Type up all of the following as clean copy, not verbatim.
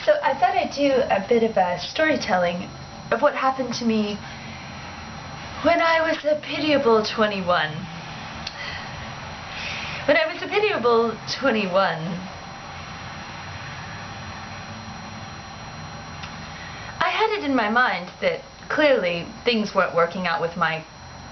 So I thought I'd do a bit of a storytelling of what happened to me when I was a pitiable 21. When I was a pitiable 21, I had it in my mind that clearly things weren't working out with my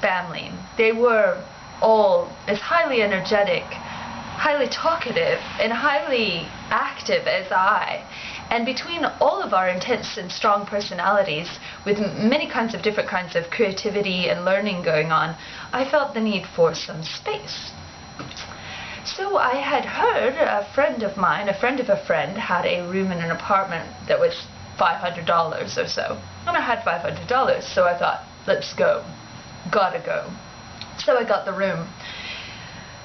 family. They were all as highly energetic, highly talkative, and highly active as I. And between all of our intense and strong personalities, with many different kinds of creativity and learning going on, I felt the need for some space. So I had heard a friend of mine, a friend of a friend, had a room in an apartment that was $500 or so. And I had $500, so I thought, let's go. Gotta go. So I got the room.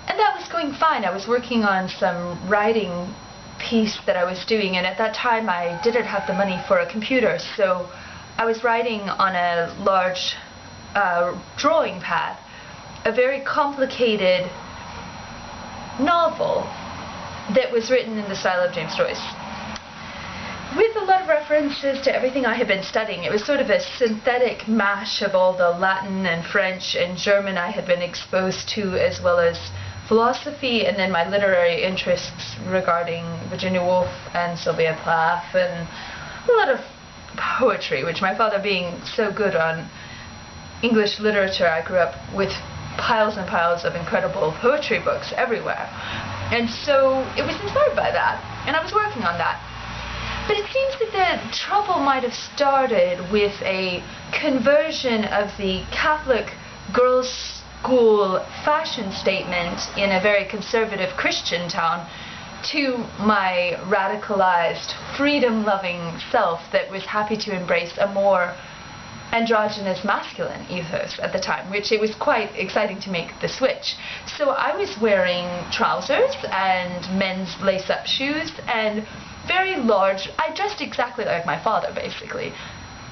And that was going fine. I was working on some writing piece that I was doing, and at that time I didn't have the money for a computer, so I was writing on a large drawing pad a very complicated novel that was written in the style of James Joyce, with a lot of references to everything I had been studying. It was sort of a synthetic mash of all the Latin and French and German I had been exposed to, as well as philosophy, and then my literary interests regarding Virginia Woolf and Sylvia Plath, and a lot of poetry, which, my father being so good on English literature, I grew up with piles and piles of incredible poetry books everywhere. And so it was inspired by that, and I was working on that. But it seems that the trouble might have started with a conversion of the Catholic girls' school fashion statement in a very conservative Christian town to my radicalized, freedom-loving self that was happy to embrace a more androgynous masculine ethos at the time, which it was quite exciting to make the switch. So I was wearing trousers and men's lace-up shoes and very large, I dressed exactly like my father, basically.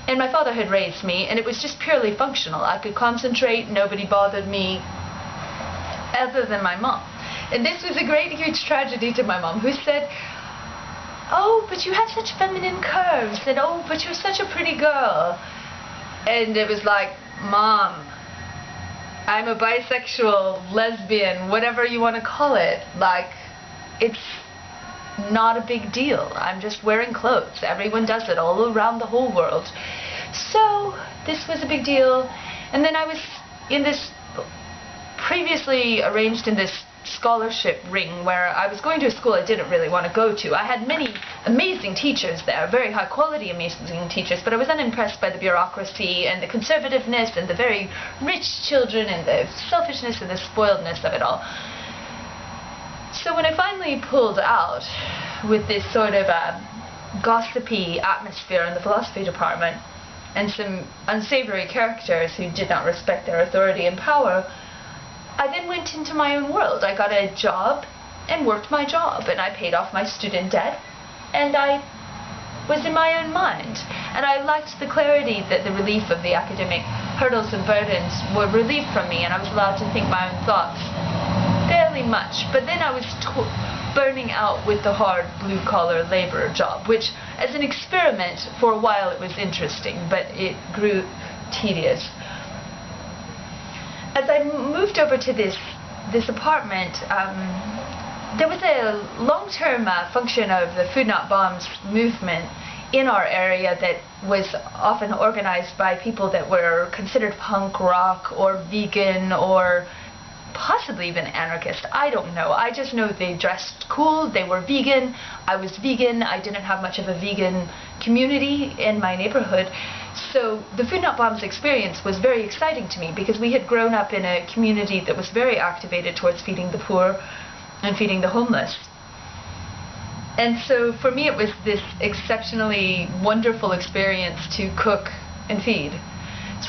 And my father had raised me, and it was just purely functional. I could concentrate, nobody bothered me, other than my mom. And this was a great, huge tragedy to my mom, who said, "Oh, but you have such feminine curves," and "Oh, but you're such a pretty girl." And it was like, Mom, I'm a bisexual, lesbian, whatever you want to call it. Like, it's not a big deal. I'm just wearing clothes. Everyone does it all around the whole world. So this was a big deal. And then I was in this, previously arranged in this scholarship ring where I was going to a school I didn't really want to go to. I had many amazing teachers there, very high quality amazing teachers, but I was unimpressed by the bureaucracy and the conservativeness and the very rich children and the selfishness and the spoiledness of it all. So when I finally pulled out with this sort of gossipy atmosphere in the philosophy department and some unsavory characters who did not respect their authority and power, I then went into my own world. I got a job and worked my job, and I paid off my student debt, and I was in my own mind. And I liked the clarity that the relief of the academic hurdles and burdens were relieved from me, and I was allowed to think my own thoughts fairly much. But then I was burning out with the hard blue-collar labor job, which, as an experiment, for a while it was interesting, but it grew tedious. As I moved over to this apartment, there was a long-term function of the Food Not Bombs movement in our area that was often organized by people that were considered punk rock or vegan or possibly even anarchist. I don't know. I just know they dressed cool, they were vegan, I was vegan, I didn't have much of a vegan community in my neighborhood. So the Food Not Bombs experience was very exciting to me because we had grown up in a community that was very activated towards feeding the poor and feeding the homeless. And so for me it was this exceptionally wonderful experience to cook and feed.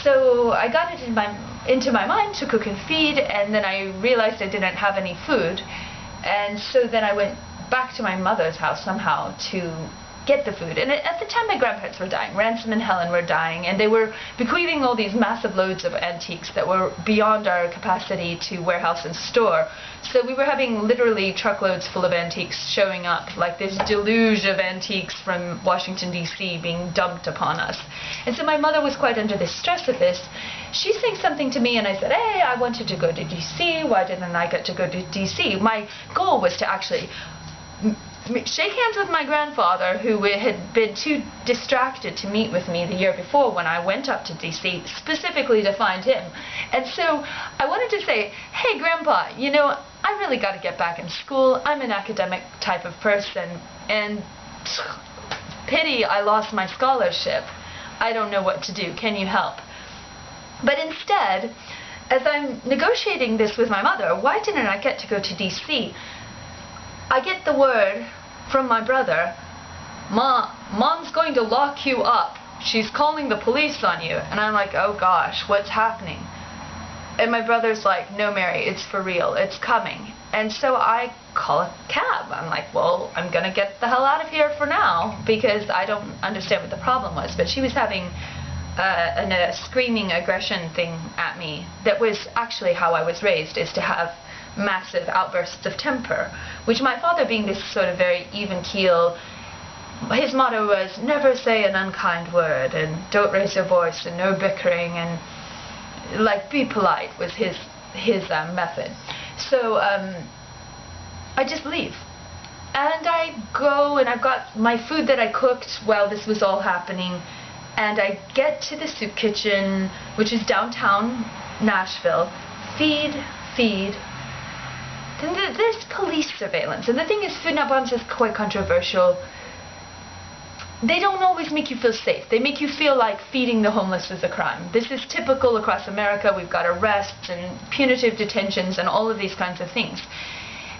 So I got it into my mind to cook and feed, and then I realized I didn't have any food. And so then I went back to my mother's house somehow to get the food. And at the time my grandparents were dying, Ransom and Helen were dying, and they were bequeathing all these massive loads of antiques that were beyond our capacity to warehouse and store. So we were having literally truckloads full of antiques showing up, like this deluge of antiques from Washington, D.C. being dumped upon us. And so my mother was quite under the stress of this. She saying something to me, and I said, hey, I wanted to go to D.C. Why didn't I get to go to D.C.? My goal was to actually shake hands with my grandfather, who had been too distracted to meet with me the year before when I went up to D.C. specifically to find him. And so I wanted to say, hey, Grandpa, you know, I really got to get back in school. I'm an academic type of person, and pity I lost my scholarship. I don't know what to do. Can you help? But instead, as I'm negotiating this with my mother, why didn't I get to go to D.C.? I get the word from my brother, Mom's going to lock you up. She's calling the police on you. And I'm like, oh gosh, what's happening? And my brother's like, no, Mary, it's for real. It's coming. And so I call a cab. I'm like, well, I'm going to get the hell out of here for now, because I don't understand what the problem was. But she was having a screaming aggression thing at me that was actually how I was raised, is to have massive outbursts of temper, which my father, being this sort of very even keel, his motto was never say an unkind word, and don't raise your voice, and no bickering, and like be polite was his method. So I just leave, and I go, and I've got my food that I cooked while this was all happening, and I get to the soup kitchen, which is downtown Nashville. Feed. There's police surveillance, and the thing is, Food Not Bombs is quite controversial. They don't always make you feel safe. They make you feel like feeding the homeless is a crime. This is typical across America. We've got arrests and punitive detentions and all of these kinds of things.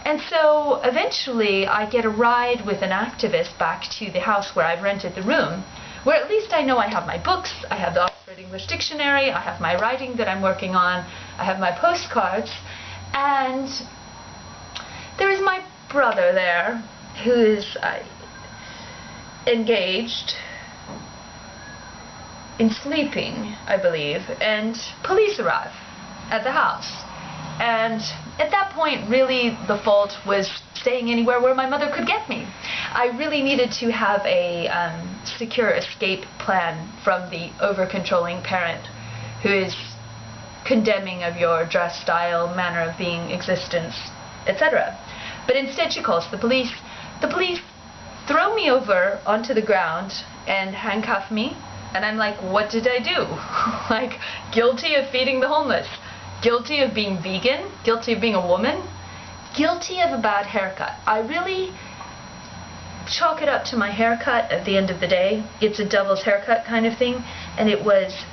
And so eventually I get a ride with an activist back to the house where I've rented the room, where at least I know I have my books, I have the Oxford English Dictionary, I have my writing that I'm working on, I have my postcards, and there is my brother there, who is engaged in sleeping, I believe, and police arrive at the house. And at that point, really, the fault was staying anywhere where my mother could get me. I really needed to have a secure escape plan from the over-controlling parent who is condemning of your dress, style, manner of being, existence, etc. But instead she calls the police. The police throw me over onto the ground and handcuff me, and I'm like, what did I do? Like, guilty of feeding the homeless, guilty of being vegan, guilty of being a woman, guilty of a bad haircut. I really chalk it up to my haircut at the end of the day. It's a devil's haircut kind of thing, and it was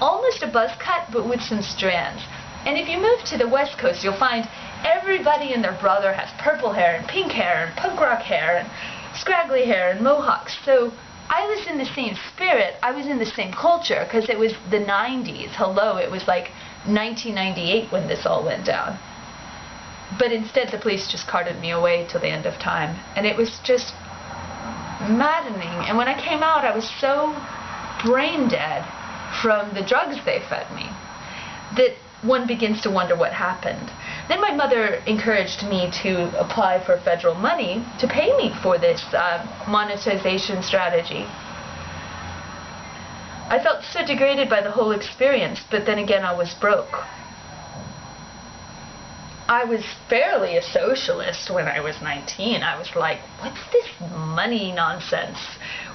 almost a buzz cut, but with some strands. And if you move to the West Coast, you'll find everybody and their brother has purple hair and pink hair and punk rock hair and scraggly hair and mohawks. So I was in the same spirit. I was in the same culture, because it was the 90s. Hello, it was like 1998 when this all went down. But instead the police just carted me away till the end of time. And it was just maddening. And when I came out, I was so brain dead from the drugs they fed me that one begins to wonder what happened. Then my mother encouraged me to apply for federal money to pay me for this monetization strategy. I felt so degraded by the whole experience, but then again I was broke. I was fairly a socialist when I was 19. I was like, what's this money nonsense?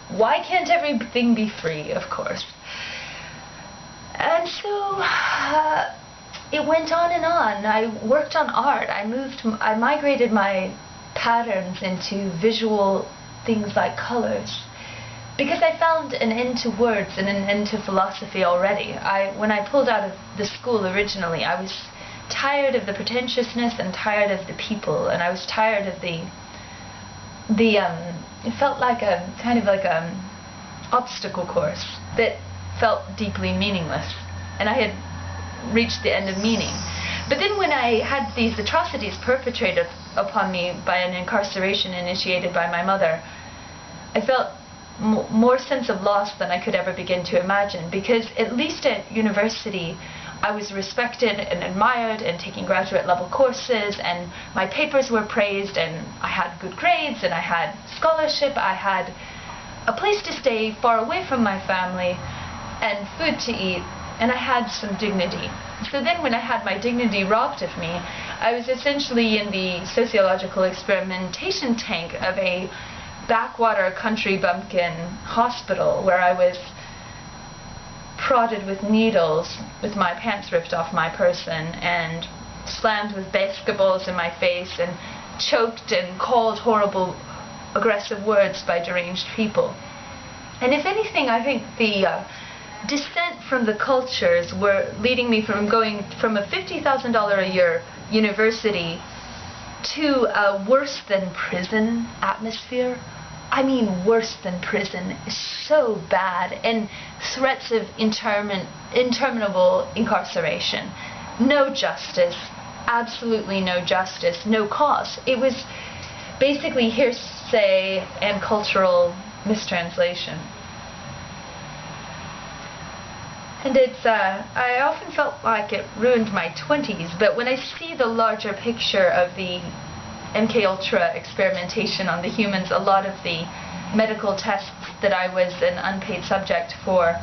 Why can't everything be free, of course? And so it went on and on. I worked on art. I migrated my patterns into visual things like colors, because I found an end to words and an end to philosophy already. When I pulled out of the school originally, I was tired of the pretentiousness and tired of the people, and I was tired of it felt like a kind of like a obstacle course that felt deeply meaningless, and I had reached the end of meaning. But then when I had these atrocities perpetrated upon me by an incarceration initiated by my mother, I felt more sense of loss than I could ever begin to imagine, because at least at university I was respected and admired and taking graduate level courses, and my papers were praised, and I had good grades, and I had scholarship, I had a place to stay far away from my family and food to eat, and I had some dignity. So then when I had my dignity robbed of me, I was essentially in the sociological experimentation tank of a backwater country bumpkin hospital, where I was prodded with needles with my pants ripped off my person, and slammed with basketballs in my face, and choked and called horrible aggressive words by deranged people. And if anything, I think the descent from the cultures were leading me from going from a $50,000 a year university to a worse than prison atmosphere. I mean, worse than prison is so bad, and threats of interminable incarceration. No justice, absolutely no justice, no cause. It was basically hearsay and cultural mistranslation. And I often felt like it ruined my 20s, but when I see the larger picture of the MKUltra experimentation on the humans, a lot of the medical tests that I was an unpaid subject for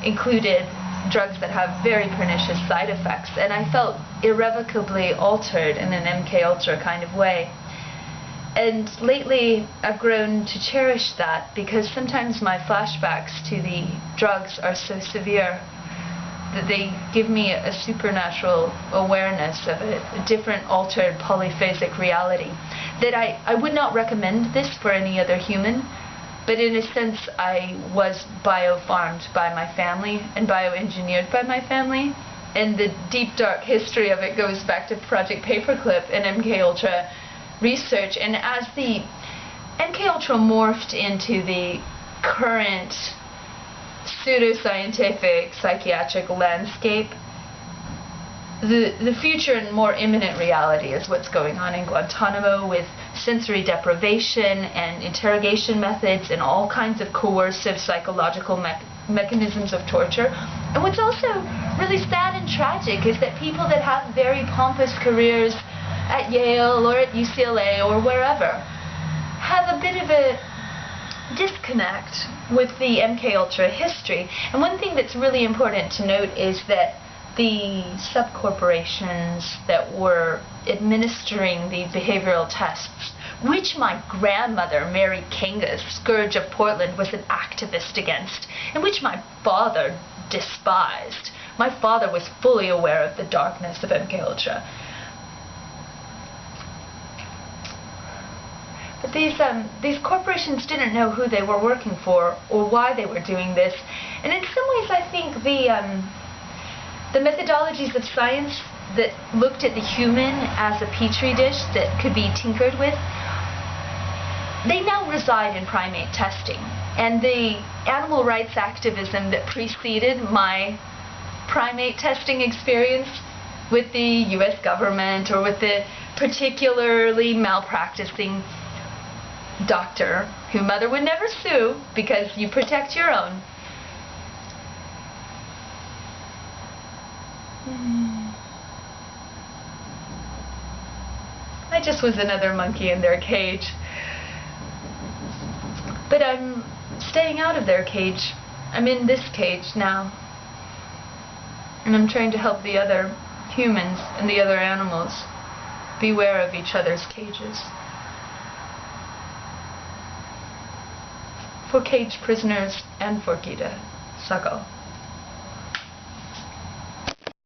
included drugs that have very pernicious side effects, and I felt irrevocably altered in an MKUltra kind of way. And lately I've grown to cherish that, because sometimes my flashbacks to the drugs are so severe that they give me a supernatural awareness of a different, altered, polyphasic reality. That I would not recommend this for any other human, but in a sense I was biofarmed by my family and bioengineered by my family. And the deep, dark history of it goes back to Project Paperclip and MKUltra research. And as the MKUltra morphed into the current pseudoscientific psychiatric landscape, the future and more imminent reality is what's going on in Guantanamo, with sensory deprivation and interrogation methods and all kinds of coercive psychological mechanisms of torture. And what's also really sad and tragic is that people that have very pompous careers at Yale or at UCLA or wherever have a bit of a disconnect with the MKUltra history. And one thing that's really important to note is that the subcorporations that were administering the behavioral tests, which my grandmother, Mary Kinga, Scourge of Portland, was an activist against, and which my father despised. My father was fully aware of the darkness of MKUltra. But these corporations didn't know who they were working for or why they were doing this. And in some ways I think the methodologies of science that looked at the human as a petri dish that could be tinkered with, they now reside in primate testing. And the animal rights activism that preceded my primate testing experience with the US government or with the particularly malpracticing doctor, whom mother would never sue because you protect your own. I just was another monkey in their cage. But I'm staying out of their cage. I'm in this cage now. And I'm trying to help the other humans and the other animals beware of each other's cages. For cage prisoners and for Gita Sagal.